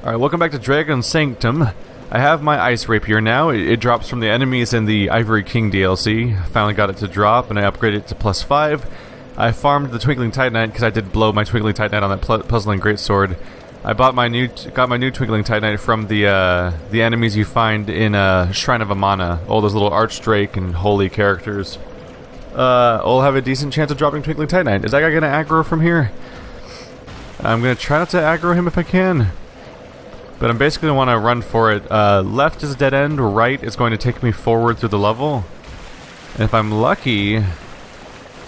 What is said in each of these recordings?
Alright, welcome back to Dragon Sanctum. I have my ice rapier now. It drops from the enemies in the Ivory King DLC. Finally got it to drop, and I upgraded it to +5. I farmed the Twinkling Titanite because I did blow my Twinkling Titanite on that puzzling greatsword. I got my new Twinkling Titanite from the enemies you find in Shrine of Amana. All those little Archdrake and holy characters. I'll have a decent chance of dropping Twinkling Titanite. Is that guy gonna aggro from here? I'm gonna try not to aggro him if I can. But I'm basically going to want to run for it. Left is a dead end, right is going to take me forward through the level. And if I'm lucky,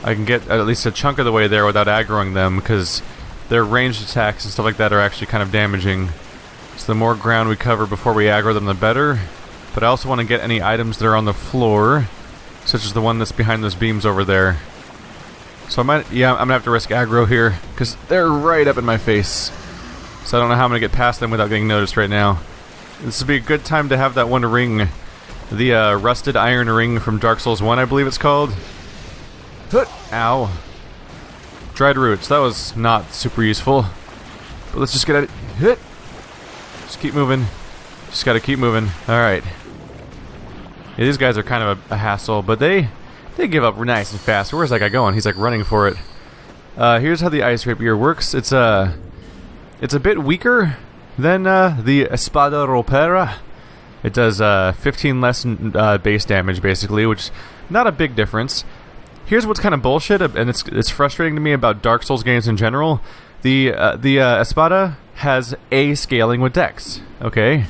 I can get at least a chunk of the way there without aggroing them, because their ranged attacks and stuff like that are actually kind of damaging. So the more ground we cover before we aggro them, the better. But I also want to get any items that are on the floor, such as the one that's behind those beams over there. So I'm going to have to risk aggro here, because they're right up in my face. So I don't know how I'm going to get past them without getting noticed right now. This would be a good time to have that one ring. The rusted iron ring from Dark Souls 1, I believe it's called. Ow. Dried roots. That was not super useful. But let's just get at it. Just keep moving. Just got to keep moving. Alright. Yeah, these guys are kind of a hassle, but they give up nice and fast. Where's that guy going? He's like running for it. Here's how the ice rapier works. It's a bit weaker than the Espada Ropera. It does 15 less base damage, basically, which is not a big difference. Here's what's kind of bullshit, and it's frustrating to me about Dark Souls games in general. The Espada has A scaling with Dex. Okay.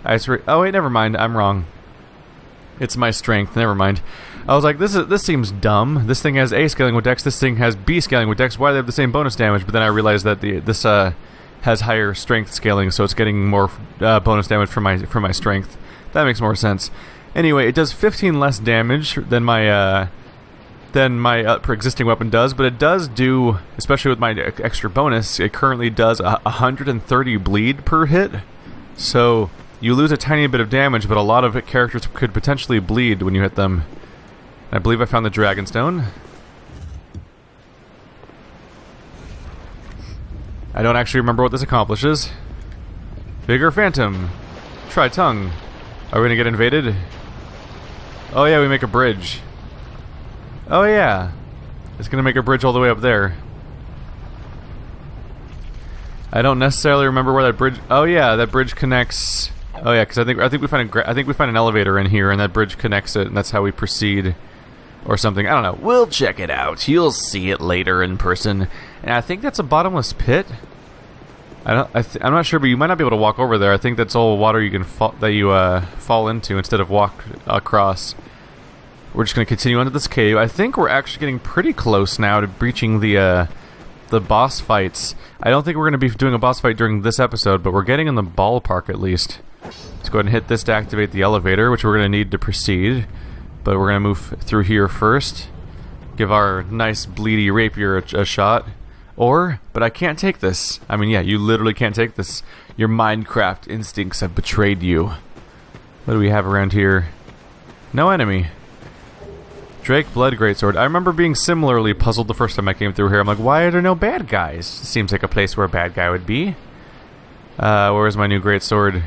Oh wait, never mind. I'm wrong. It's my strength. Never mind. I was like, this seems dumb. This thing has A scaling with Dex. This thing has B scaling with Dex. Why do they have the same bonus damage? But then I realized that this has higher strength scaling, so it's getting more bonus damage from my strength. That makes more sense. Anyway, it does 15 less damage than my pre-existing weapon does, but it does do, especially with my extra bonus, it currently does 130 bleed per hit. So you lose a tiny bit of damage, but a lot of characters could potentially bleed when you hit them. I believe I found the Dragonstone. I don't actually remember what this accomplishes. Vigor Phantom. Try Tongue. Are we gonna get invaded? Oh yeah, we make a bridge. Oh yeah. It's gonna make a bridge all the way up there. I don't necessarily remember where that bridge... Oh yeah, that bridge connects... Oh yeah, because I think we find an elevator in here, and that bridge connects it, and that's how we proceed. Or something. I don't know. We'll check it out. You'll see it later in person. And I think that's a bottomless pit. I'm not sure, but you might not be able to walk over there. I think that's all water you can fall into instead of walk across. We're just going to continue into this cave. I think we're actually getting pretty close now to breaching the boss fights. I don't think we're going to be doing a boss fight during this episode, but we're getting in the ballpark at least. Let's go ahead and hit this to activate the elevator, which we're going to need to proceed. But we're going to move through here first. Give our nice bleedy rapier a shot. But I can't take this. I mean, yeah, you literally can't take this. Your Minecraft instincts have betrayed you. What do we have around here? No enemy. Drake Blood Greatsword. I remember being similarly puzzled the first time I came through here. I'm like, why are there no bad guys? Seems like a place where a bad guy would be. Where's my new Greatsword?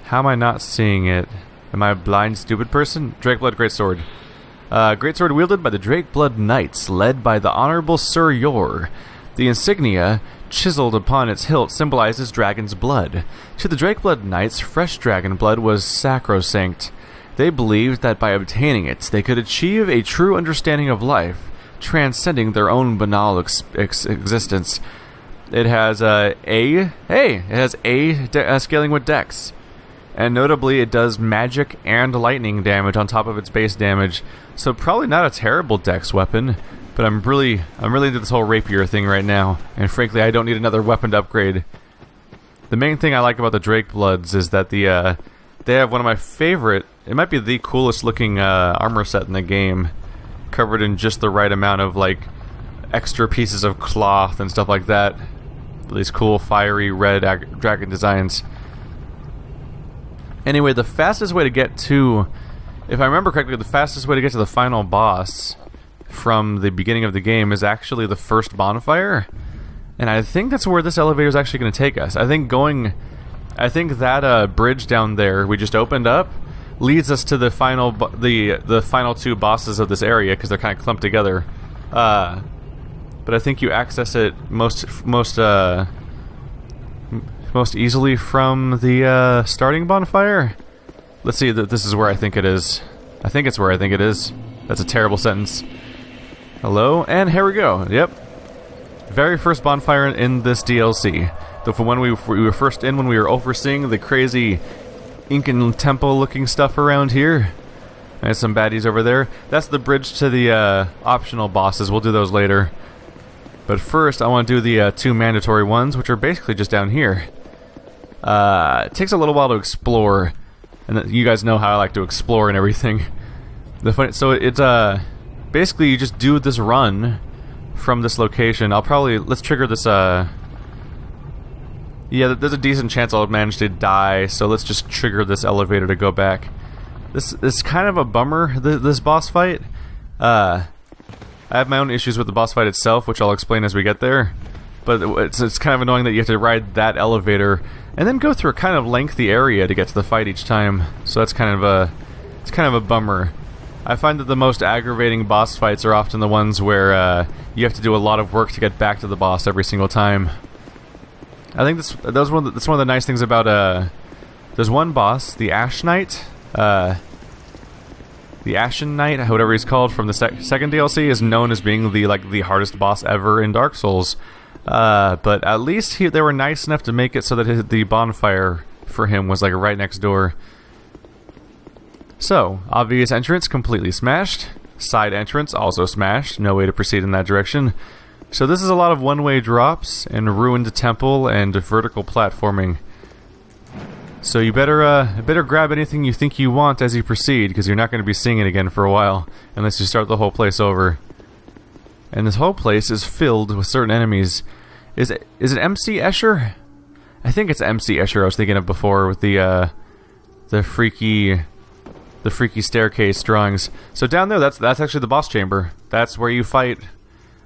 How am I not seeing it? Am I a blind, stupid person? Drakeblood Greatsword. Greatsword wielded by the Drakeblood Knights, led by the Honorable Sir Yor. The insignia, chiseled upon its hilt, symbolizes dragon's blood. To the Drakeblood Knights, fresh dragon blood was sacrosanct. They believed that by obtaining it, they could achieve a true understanding of life, transcending their own banal existence. It has scaling with Dex. And notably, it does magic and lightning damage on top of its base damage. So probably not a terrible Dex weapon, but I'm really into this whole rapier thing right now. And frankly, I don't need another weapon to upgrade. The main thing I like about the Drakebloods is that they have one of my favorite, it might be the coolest looking armor set in the game, covered in just the right amount of like extra pieces of cloth and stuff like that. These cool fiery red dragon designs. Anyway, the fastest way to get to, if I remember correctly, the fastest way to get to the final boss from the beginning of the game is actually the first bonfire. And I think that's where this elevator is actually going to take us. I think that bridge down there we just opened up leads us to the final the final two bosses of this area, because they're kind of clumped together. But I think you access it most easily from the starting bonfire. Let's see, this is where I think it is. I think it's where I think it is. That's a terrible sentence. Hello, and here we go. Yep. Very first bonfire in this DLC. Though from when we were first in, when we were overseeing the crazy Incan temple looking stuff around here. There's some baddies over there. That's the bridge to the optional bosses. We'll do those later. But first, I want to do the two mandatory ones, which are basically just down here. It takes a little while to explore. And you guys know how I like to explore and everything. So it's basically you just do this run from this location. Let's trigger this. Yeah, there's a decent chance I'll manage to die. So let's just trigger this elevator to go back. This is kind of a bummer. This boss fight. I have my own issues with the boss fight itself, which I'll explain as we get there. But it's kind of annoying that you have to ride that elevator and then go through a kind of lengthy area to get to the fight each time. So that's kind of a bummer. I find that the most aggravating boss fights are often the ones where you have to do a lot of work to get back to the boss every single time. I think that's one of the nice things about there's one boss, the Ash Knight, the Ashen Knight, whatever he's called, from the second DLC, is known as being the hardest boss ever in Dark Souls. But at least they were nice enough to make it so that the bonfire for him was like right next door. So, obvious entrance completely smashed. Side entrance also smashed. No way to proceed in that direction. So this is a lot of one-way drops and ruined temple and vertical platforming. So you better grab anything you think you want as you proceed, because you're not going to be seeing it again for a while unless you start the whole place over. And this whole place is filled with certain enemies. Is it MC Escher? I think it's MC Escher I was thinking of before with the freaky staircase drawings. So down there, that's actually the boss chamber. That's where you fight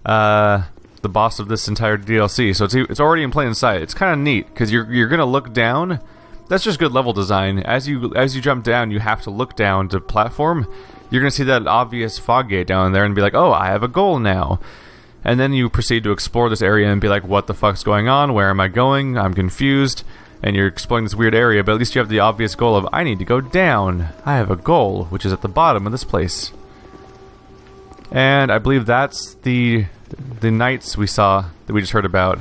the boss of this entire DLC. So it's already in plain sight. It's kind of neat because you're gonna look down. That's just good level design. As you jump down, you have to look down to platform. You're gonna see that obvious fog gate down there and be like, oh, I have a goal now. And then you proceed to explore this area and be like, what the fuck's going on? Where am I going? I'm confused. And you're exploring this weird area, but at least you have the obvious goal of, I need to go down. I have a goal, which is at the bottom of this place. And I believe that's the knights we saw, that we just heard about,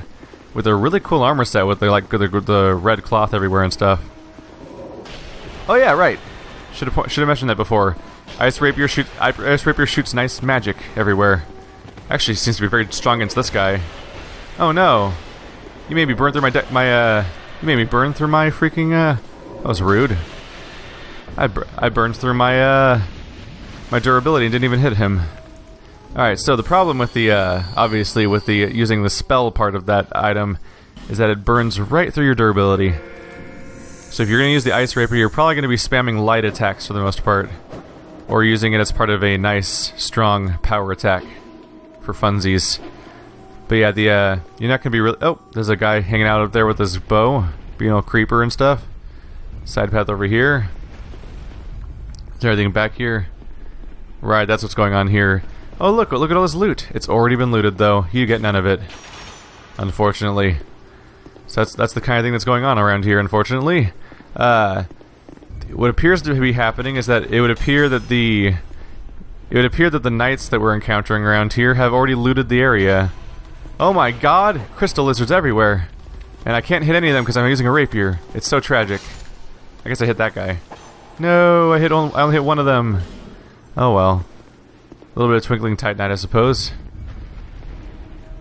with a really cool armor set with the red cloth everywhere and stuff. Oh yeah, right. Should have mentioned that before. Ice Rapier shoots nice magic everywhere. Actually, seems to be very strong against this guy. Oh no! You made me burn through you made me burn through my freaking. That was rude. I burned through my my durability and didn't even hit him. All right. So the problem with the obviously with the using the spell part of that item is that it burns right through your durability. So if you're going to use the Ice Rapier, you're probably going to be spamming light attacks for the most part, or using it as part of a nice, strong power attack for funsies. But yeah, you're not going to be really... Oh, there's a guy hanging out up there with his bow, being all creeper and stuff. Side path over here. Is there anything back here? Right, that's what's going on here. Oh, look at all this loot. It's already been looted, though. You get none of it, unfortunately. So that's the kind of thing that's going on around here, unfortunately. What appears to be happening is that it would appear that the knights that we're encountering around here have already looted the area. Oh my god! Crystal lizards everywhere! And I can't hit any of them because I'm using a rapier. It's so tragic. I guess I hit that guy. No, I only hit one of them. Oh well. A little bit of twinkling titanite, I suppose.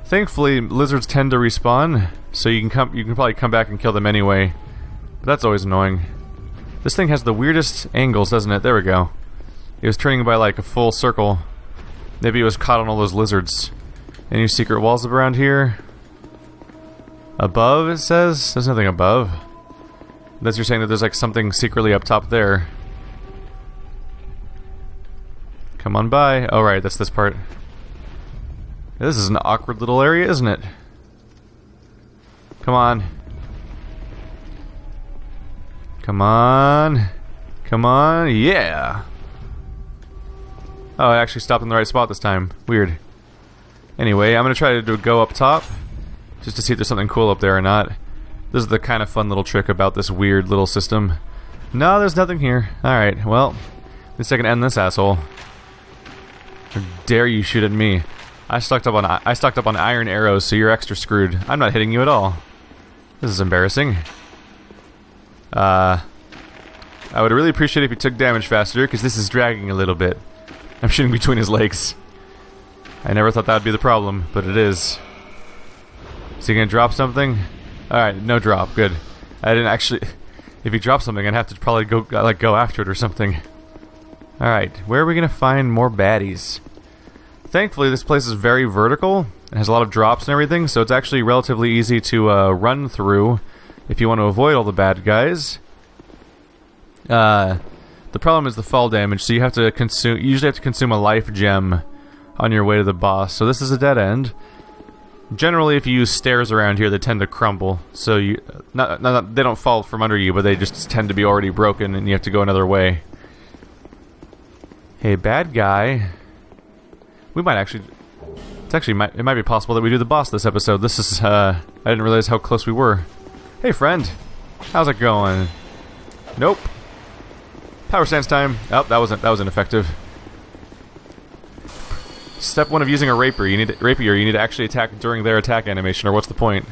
Thankfully, lizards tend to respawn, so you can probably come back and kill them anyway. But that's always annoying. This thing has the weirdest angles, doesn't it? There we go. It was turning by like a full circle. Maybe it was caught on all those lizards. Any secret walls around here? Above, it says? There's nothing above. Unless you're saying that there's like something secretly up top there. Come on by. Oh right, that's this part. This is an awkward little area, isn't it? Come on. Come on. Come on. Yeah. Oh, I actually stopped in the right spot this time. Weird. Anyway, I'm gonna try to go up top, just to see if there's something cool up there or not. This is the kind of fun little trick about this weird little system. No, there's nothing here. Alright, well, at least I can end this asshole. How dare you shoot at me? I stocked up on iron arrows, so you're extra screwed. I'm not hitting you at all. This is embarrassing. I would really appreciate it if you took damage faster, because this is dragging a little bit. I'm shooting between his legs. I never thought that would be the problem, but it is. Is he gonna drop something? Alright, no drop. Good. I didn't actually... If he drops something, I'd have to probably go after it or something. Alright, where are we gonna find more baddies? Thankfully, this place is very vertical. It has a lot of drops and everything, so it's actually relatively easy to run through if you want to avoid all the bad guys. The problem is the fall damage, so you have to consume. You usually have to consume a life gem on your way to the boss. So this is a dead end. Generally, if you use stairs around here, they tend to crumble. So you they don't fall from under you, but they just tend to be already broken, and you have to go another way. Hey, bad guy. We might actually. It might be possible that we do the boss this episode. This is. I didn't realize how close we were. Hey, friend. How's it going? Nope. Power stance time. Oh, that was ineffective. Step 1 of using a rapier. You need to actually attack during their attack animation, or what's the point?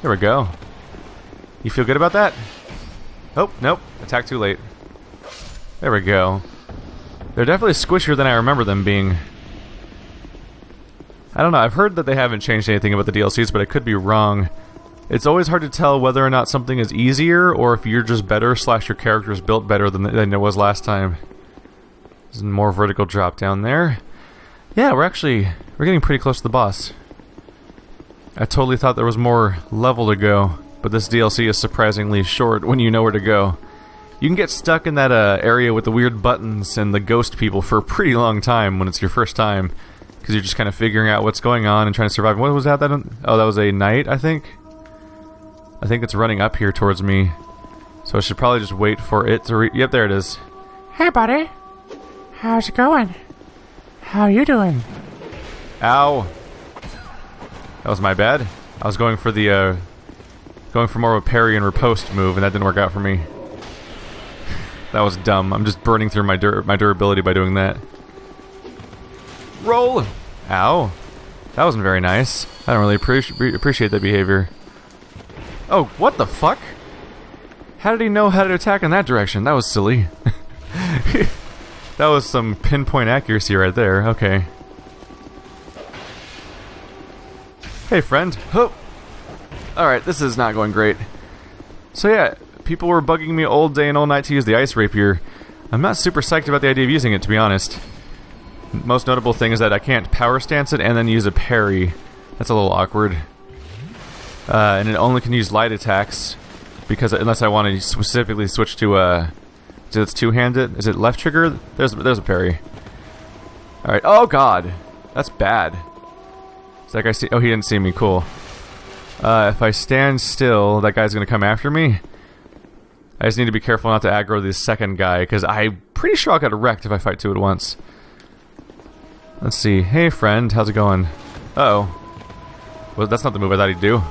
There we go. You feel good about that? Oh, nope. Attack too late. There we go. They're definitely squishier than I remember them being. I don't know, I've heard that they haven't changed anything about the DLCs, but I could be wrong. It's always hard to tell whether or not something is easier, or if you're just better, / your character is built better than it was last time. There's more vertical drop down there. Yeah, we're getting pretty close to the boss. I totally thought there was more level to go, but this DLC is surprisingly short when you know where to go. You can get stuck in that area with the weird buttons and the ghost people for a pretty long time when it's your first time, because you're just kind of figuring out what's going on and trying to survive. What was that? Oh, that was a knight, I think? I think it's running up here towards me. So I should probably just wait for it to yep, there it is. Hey, buddy. How's it going? How you doing? Ow. That was my bad. I was going for the, going for more of a parry and riposte move, and that didn't work out for me. That was dumb. I'm just burning through my durability by doing that. Roll! Ow. That wasn't very nice. I don't really appreciate that behavior. Oh, what the fuck? How did he know how to attack in that direction? That was silly. That was some pinpoint accuracy right there. Okay. Hey, friend. Oh. Alright, this is not going great. So yeah, people were bugging me all day and all night to use the ice rapier. I'm not super psyched about the idea of using it, to be honest. Most notable thing is that I can't power stance it and then use a parry. That's a little awkward. And it only can use light attacks, because unless I want to specifically switch to it's two-handed. Is it left trigger? There's a parry. All right. Oh god, that's bad. Is that guy see? Oh, he didn't see me. Cool. If I stand still, that guy's gonna come after me. I just need to be careful not to aggro this second guy, because I'm pretty sure I'll get wrecked if I fight two at once. Let's see. Hey, friend. How's it going? Uh-oh. Well, that's not the move I thought he'd do.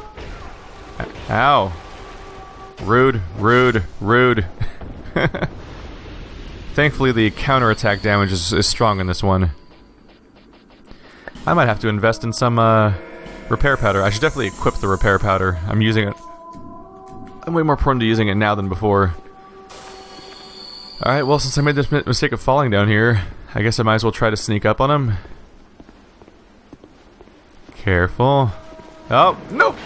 Ow. Rude, rude, rude. Thankfully, the counterattack damage is strong in this one. I might have to invest in some repair powder. I should definitely equip the repair powder. I'm using it. I'm way more prone to using it now than before. Alright, well, since I made this mistake of falling down here, I guess I might as well try to sneak up on him. Careful. Oh, no!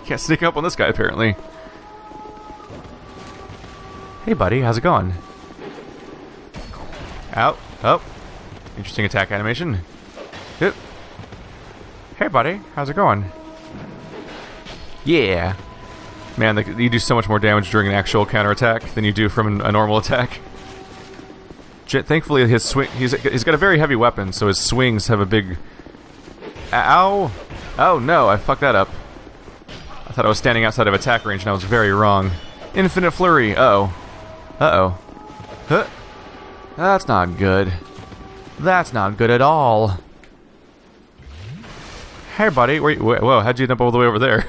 Can't sneak up on this guy, apparently. Hey, buddy, how's it going? Ow. Oh. Interesting attack animation. Yep. Hey, buddy, how's it going? Yeah. Man, you do so much more damage during an actual counterattack than you do from a normal attack. Thankfully, his swing, he's got a very heavy weapon, so his swings have a big... Ow! Oh no, I fucked that up. I thought I was standing outside of attack range and I was very wrong. Infinite Flurry. Uh-oh. Uh-oh. Huh. That's not good. That's not good at all. Hey, buddy. Whoa, how'd you end up all the way over there?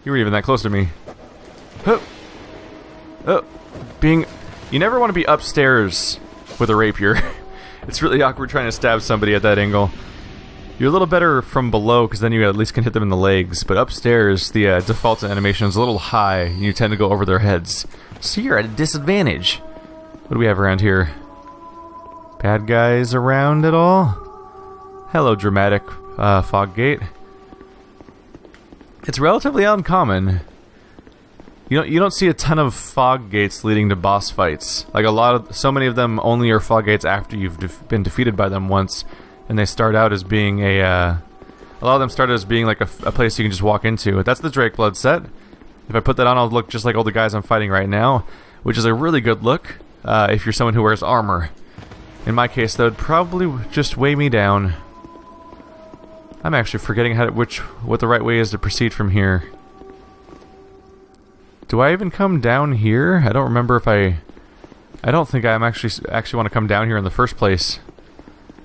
You weren't even that close to me. Huh. Oh. You never want to be upstairs with a rapier. It's really awkward trying to stab somebody at that angle. You're a little better from below, because then you at least can hit them in the legs. But upstairs, the default animation is a little high, and you tend to go over their heads. So you're at a disadvantage. What do we have around here? Bad guys around at all? Hello, dramatic fog gate. It's relatively uncommon. You don't see a ton of fog gates leading to boss fights. Like so many of them only are fog gates after you've been defeated by them once, and they start out as being a lot of them start as being like a place you can just walk into. That's the Drake Blood set. If I put that on, I'll look just like all the guys I'm fighting right now, which is a really good look if you're someone who wears armor. In my case, that would probably just weigh me down. I'm actually forgetting what the right way is to proceed from here. Do I even come down here? I don't remember if I don't think I'm actually want to come down here in the first place.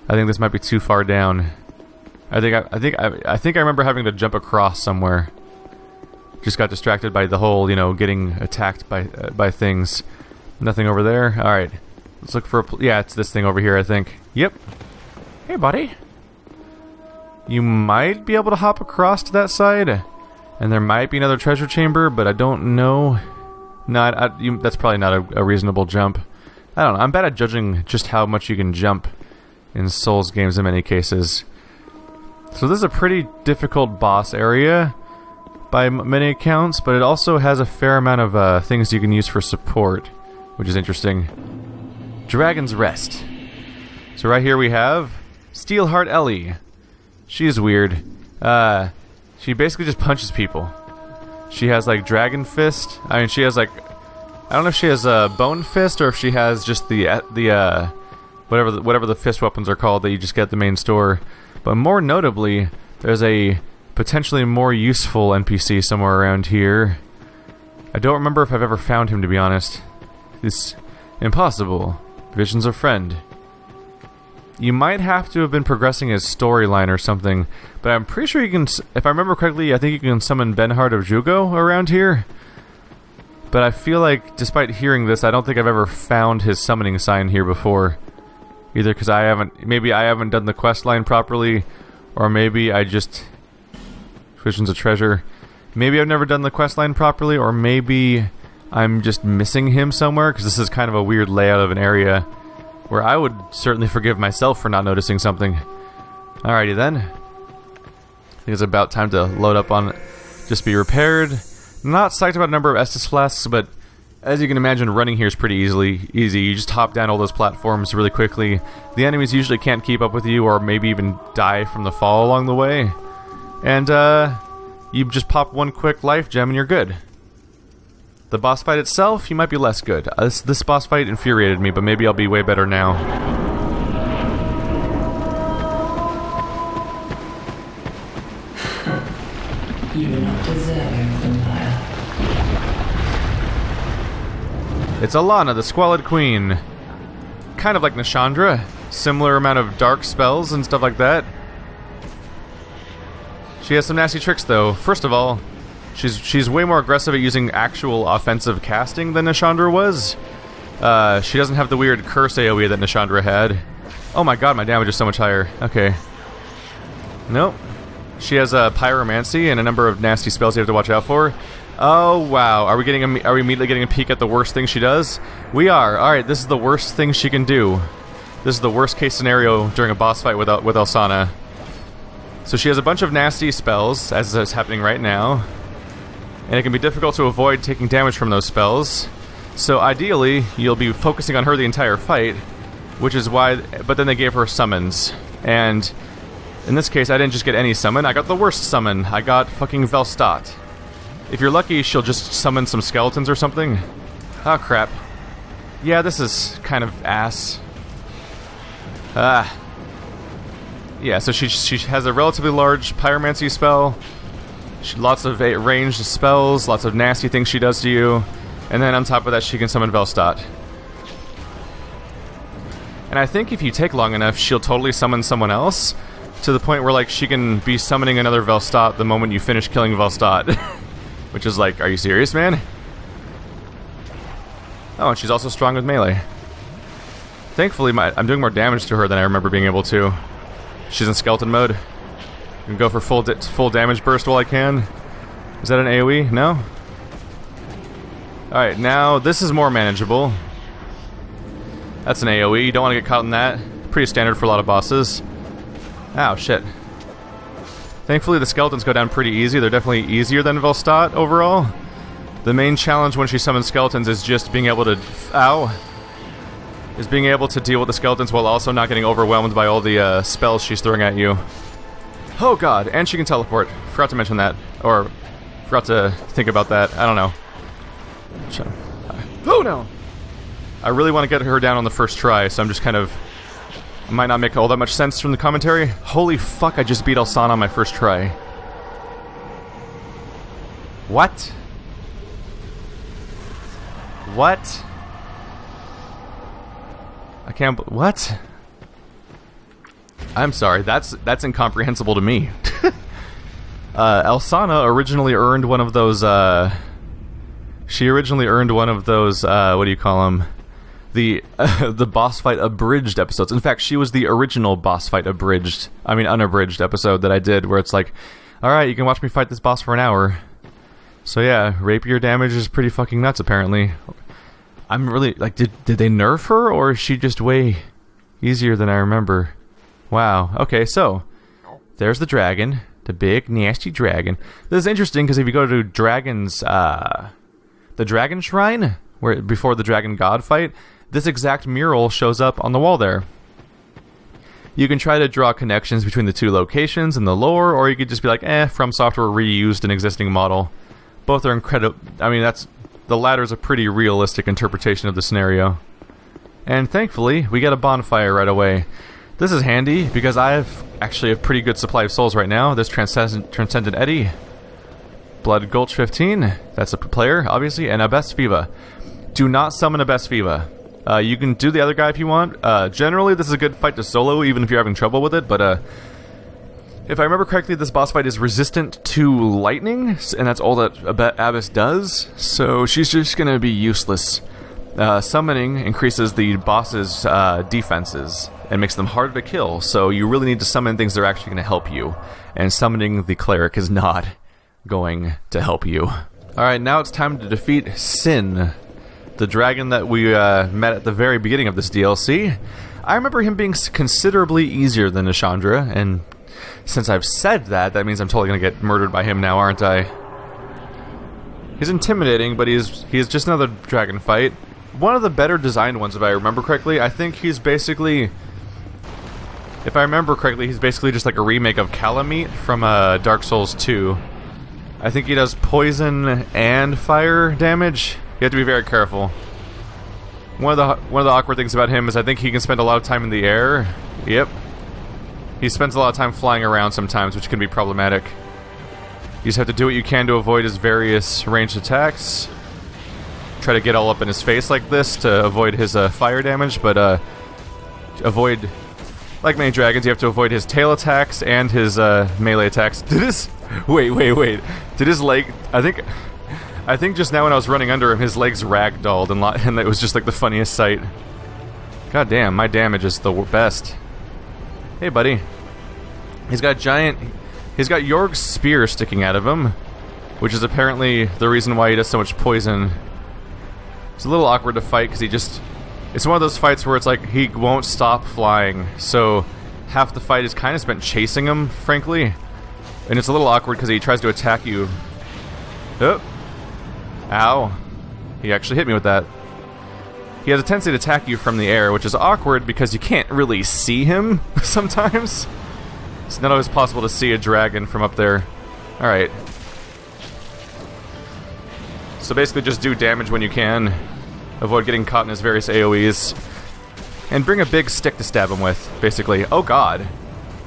I think this might be too far down. I think I remember having to jump across somewhere. Just got distracted by the whole, getting attacked by things. Nothing over there. All right. Let's look for yeah, it's this thing over here, I think. Yep. Hey, buddy. You might be able to hop across to that side, and there might be another treasure chamber, but I don't know. No, that's probably not a reasonable jump. I don't know. I'm bad at judging just how much you can jump in Souls games in many cases. So this is a pretty difficult boss area by many accounts, but it also has a fair amount of things you can use for support, which is interesting. Dragon's Rest. So right here we have Steelheart Ellie. She's weird. She basically just punches people. She has like Dragon Fist. I mean, she has like, I don't know if she has a Bone Fist or if she has just the whatever the fist weapons are called that you just get at the main store. But more notably, there's a potentially more useful NPC somewhere around here. I don't remember if I've ever found him, to be honest. It's impossible. Vision's a friend. You might have to have been progressing his storyline or something, but I'm pretty sure you can, if I remember correctly, I think you can summon Benhard of Jugo around here. But I feel like, despite hearing this, I don't think I've ever found his summoning sign here before. Either because maybe I haven't done the quest line properly, or maybe I just... Vision's a treasure. Maybe I've never done the quest line properly, or maybe I'm just missing him somewhere, because this is kind of a weird layout of an area where I would certainly forgive myself for not noticing something. Alrighty then. I think it's about time to load up on just be repaired. Not psyched about a number of Estus flasks, but as you can imagine, running here is pretty easy. You just hop down all those platforms really quickly. The enemies usually can't keep up with you, or maybe even die from the fall along the way. And you just pop one quick life gem and you're good. The boss fight itself, you might be less good. This boss fight infuriated me, but maybe I'll be way better now. You are not deserving of the Mire. It's Elana, the Squalid Queen. Kind of like Nashandra. Similar amount of dark spells and stuff like that. She has some nasty tricks, though. First of all, she's way more aggressive at using actual offensive casting than Nashandra was. She doesn't have the weird curse AoE that Nashandra had. Oh my god, my damage is so much higher. Okay. Nope. She has pyromancy and a number of nasty spells you have to watch out for. Oh wow, are we immediately getting a peek at the worst thing she does? We are. Alright, this is the worst thing she can do. This is the worst case scenario during a boss fight with Elsana. So she has a bunch of nasty spells, as is happening right now. And it can be difficult to avoid taking damage from those spells. So ideally, you'll be focusing on her the entire fight, which is why... But then they gave her summons. And in this case, I didn't just get any summon, I got the worst summon. I got fucking Velstadt. If you're lucky, she'll just summon some skeletons or something. Oh crap. Yeah, this is kind of ass. Yeah, so she has a relatively large pyromancy spell. Lots of ranged spells, lots of nasty things she does to you, and then on top of that she can summon Velstadt. And I think if you take long enough, she'll totally summon someone else, to the point where like she can be summoning another Velstadt the moment you finish killing Velstadt. Which is like, are you serious, man? Oh, and she's also strong with melee. Thankfully, I'm doing more damage to her than I remember being able to. She's in skeleton mode. I can go for full damage burst while I can. Is that an AoE? No? Alright, now this is more manageable. That's an AoE. You don't want to get caught in that. Pretty standard for a lot of bosses. Ow, shit. Thankfully, the skeletons go down pretty easy. They're definitely easier than Velstadt overall. The main challenge when she summons skeletons is just being able to... Ow! Is being able to deal with the skeletons while also not getting overwhelmed by all the spells she's throwing at you. Oh god, and she can teleport. Forgot to mention that. Or, forgot to think about that. I don't know. Oh no! I really want to get her down on the first try, so I'm just kind of... It might not make all that much sense from the commentary. Holy fuck, I just beat Elana on my first try. What? What? I can't... What? I'm sorry, that's incomprehensible to me. Elana originally earned one of those, She originally earned one of those, what do you call them? The boss fight abridged episodes. In fact, she was the original boss fight unabridged episode that I did, where it's like, alright, you can watch me fight this boss for an hour. So yeah, rapier damage is pretty fucking nuts, apparently. I'm really, like, did they nerf her, or is she just way easier than I remember? Wow, okay, so, there's the dragon, the big, nasty dragon. This is interesting, because if you go to Dragon's, the Dragon Shrine, where before the Dragon God fight, this exact mural shows up on the wall there. You can try to draw connections between the two locations in the lore, or you could just be like, From Software reused an existing model. Both are incredible. I mean, the latter is a pretty realistic interpretation of the scenario. And thankfully, we get a bonfire right away. This is handy, because I have actually a pretty good supply of souls right now. There's Transcendent Eddie, Blood Gulch 15, that's a player, obviously, and Abbess Fiva. Do not summon Abbess Fiva. You can do the other guy if you want. Generally, this is a good fight to solo, even if you're having trouble with it, but if I remember correctly, this boss fight is resistant to lightning, and that's all that Abbess does, so she's just gonna be useless. Summoning increases the boss's defenses and makes them harder to kill, so you really need to summon things that are actually gonna help you, and summoning the cleric is not going to help you. Alright, now it's time to defeat Sin, the dragon that we met at the very beginning of this DLC. I remember him being considerably easier than Nishandra, and since I've said that, that means I'm totally gonna get murdered by him now, aren't I? He's intimidating, but he's just another dragon fight. One of the better designed ones, if I remember correctly. I think he's basically... If I remember correctly, he's basically just like a remake of Calamite from Dark Souls 2. I think he does poison and fire damage. You have to be very careful. One of the awkward things about him is I think he can spend a lot of time in the air. Yep. He spends a lot of time flying around sometimes, which can be problematic. You just have to do what you can to avoid his various ranged attacks. Try to get all up in his face like this to avoid his fire damage, but avoid... Like many dragons, you have to avoid his tail attacks and his melee attacks. Did his... Wait. Did his leg... I think just now when I was running under him, his legs ragdolled, and it was just like the funniest sight. God damn, my damage is the best. Hey, buddy. He's got Yorg's spear sticking out of him, which is apparently the reason why he does so much poison. It's a little awkward to fight, because he just... It's one of those fights where it's like, he won't stop flying, so half the fight is kind of spent chasing him, frankly. And it's a little awkward because he tries to attack you. Oh. Ow. He actually hit me with that. He has a tendency to attack you from the air, which is awkward because you can't really see him sometimes. It's not always possible to see a dragon from up there. Alright. So basically just do damage when you can. Avoid getting caught in his various AoEs. And bring a big stick to stab him with, basically. Oh god.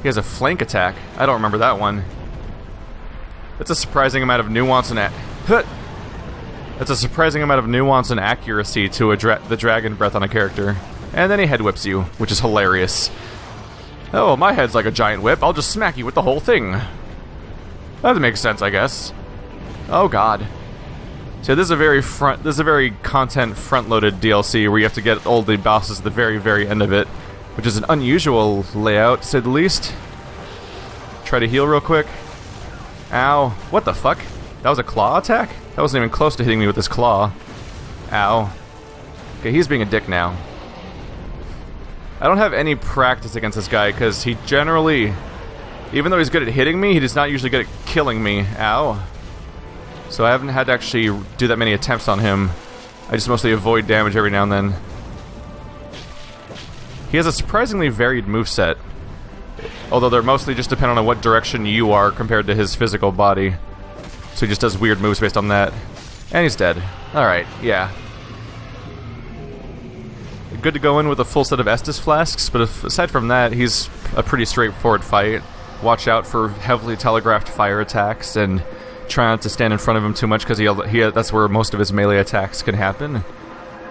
He has a flank attack. I don't remember that one. It's a surprising amount of nuance and It's a surprising amount of nuance and accuracy to the dragon breath on a character. And then he head whips you, which is hilarious. Oh, my head's like a giant whip. I'll just smack you with the whole thing. That makes sense, I guess. Oh god. So this is a very content front-loaded DLC where you have to get all the bosses at the very, very end of it, which is an unusual layout, to say the least. Try to heal real quick. Ow. What the fuck? That was a claw attack? That wasn't even close to hitting me with this claw. Ow. Okay, he's being a dick now. I don't have any practice against this guy, because he generally, even though he's good at hitting me, he's not usually good at killing me. Ow. So I haven't had to actually do that many attempts on him. I just mostly avoid damage every now and then. He has a surprisingly varied moveset, although they're mostly just dependent on what direction you are compared to his physical body. So he just does weird moves based on that. And he's dead. Alright, yeah. Good to go in with a full set of Estus flasks, but aside from that, he's a pretty straightforward fight. Watch out for heavily telegraphed fire attacks, and try not to stand in front of him too much, because that's where most of his melee attacks can happen.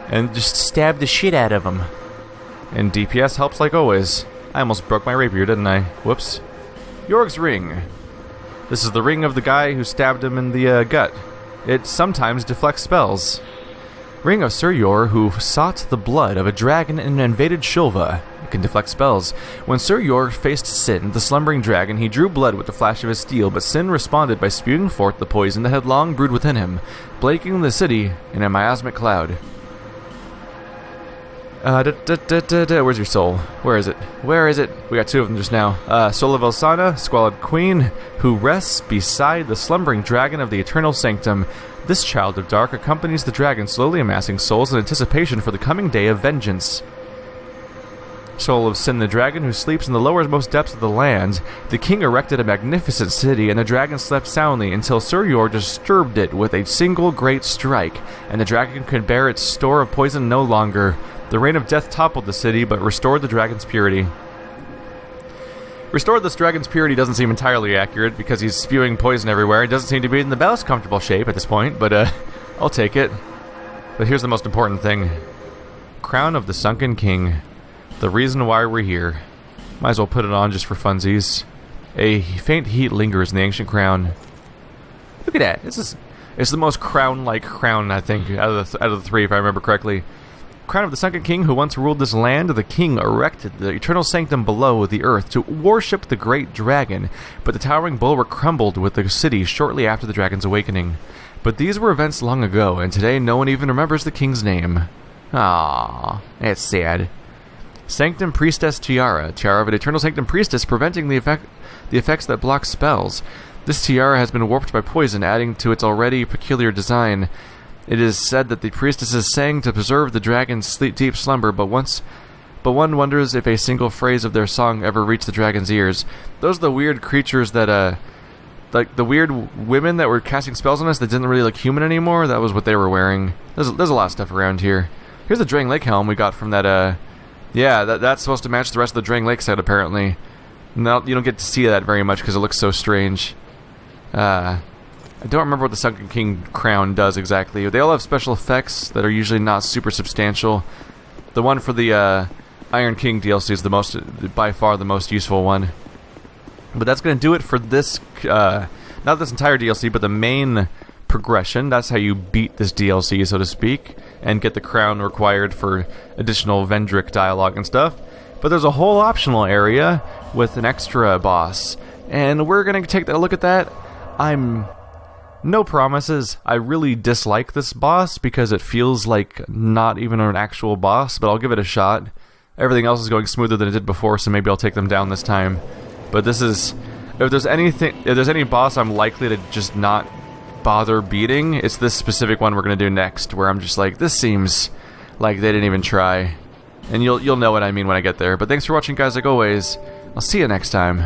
And just stab the shit out of him. And DPS helps like always. I almost broke my rapier, didn't I? Whoops. Yorg's Ring. This is the ring of the guy who stabbed him in the gut. It sometimes deflects spells. Ring of Sir Yor, who sought the blood of a dragon and invaded Shilva. It can deflect spells. When Sir Yor faced Sin, the slumbering dragon, he drew blood with the flash of his steel, but Sin responded by spewing forth the poison that had long brewed within him, blanking the city in a miasmic cloud. Where's your soul? Where is it? Where is it? We got two of them just now. Soul of Elsana, Squalid Queen, who rests beside the slumbering dragon of the eternal sanctum. This child of dark accompanies the dragon, slowly amassing souls in anticipation for the coming day of vengeance. Soul of Sin, the dragon who sleeps in the lowermost depths of the land. The king erected a magnificent city, and the dragon slept soundly until Sir Yor disturbed it with a single great strike, and the dragon could bear its store of poison no longer. The reign of death toppled the city, but restored the dragon's purity. Restored this dragon's purity doesn't seem entirely accurate, because he's spewing poison everywhere. He doesn't seem to be in the best comfortable shape at this point, but I'll take it. But here's the most important thing. Crown of the Sunken King. The reason why we're here. Might as well put it on just for funsies. A faint heat lingers in the ancient crown. Look at that. It's the most crown-like crown, I think, out of the three, if I remember correctly. Crown of the Sunken King, who once ruled this land, the king erected the eternal sanctum below the earth to worship the great dragon, but the towering bulwark crumbled with the city shortly after the dragon's awakening. But these were events long ago, and today no one even remembers the king's name. Ah, that's sad. Sanctum Priestess Tiara. Tiara of an eternal sanctum priestess, preventing the effects that block spells. This tiara has been warped by poison, adding to its already peculiar design. It is said that the priestesses sang to preserve the dragon's deep slumber, but one wonders if a single phrase of their song ever reached the dragon's ears. Those are the weird creatures that, like the weird women that were casting spells on us that didn't really look human anymore. That was what they were wearing. There's a lot of stuff around here. Here's the Drang Lake helm we got from that, yeah, that's supposed to match the rest of the Drang Lake set, apparently. No, you don't get to see that very much because it looks so strange. I don't remember what the Sunken King crown does exactly. They all have special effects that are usually not super substantial. The one for the Iron King DLC is by far the most useful one. But that's going to do it for this, not this entire DLC, but the main progression. That's how you beat this DLC, so to speak, and get the crown required for additional Vendrick dialogue and stuff. But there's a whole optional area with an extra boss, and we're going to take a look at that. No promises. I really dislike this boss because it feels like not even an actual boss, but I'll give it a shot. Everything else is going smoother than it did before, so maybe I'll take them down this time. But this is, if there's any boss I'm likely to just not bother beating, it's this specific one we're going to do next, where I'm just like, this seems like they didn't even try. And you'll know what I mean when I get there. But thanks for watching, guys, like always. I'll see you next time.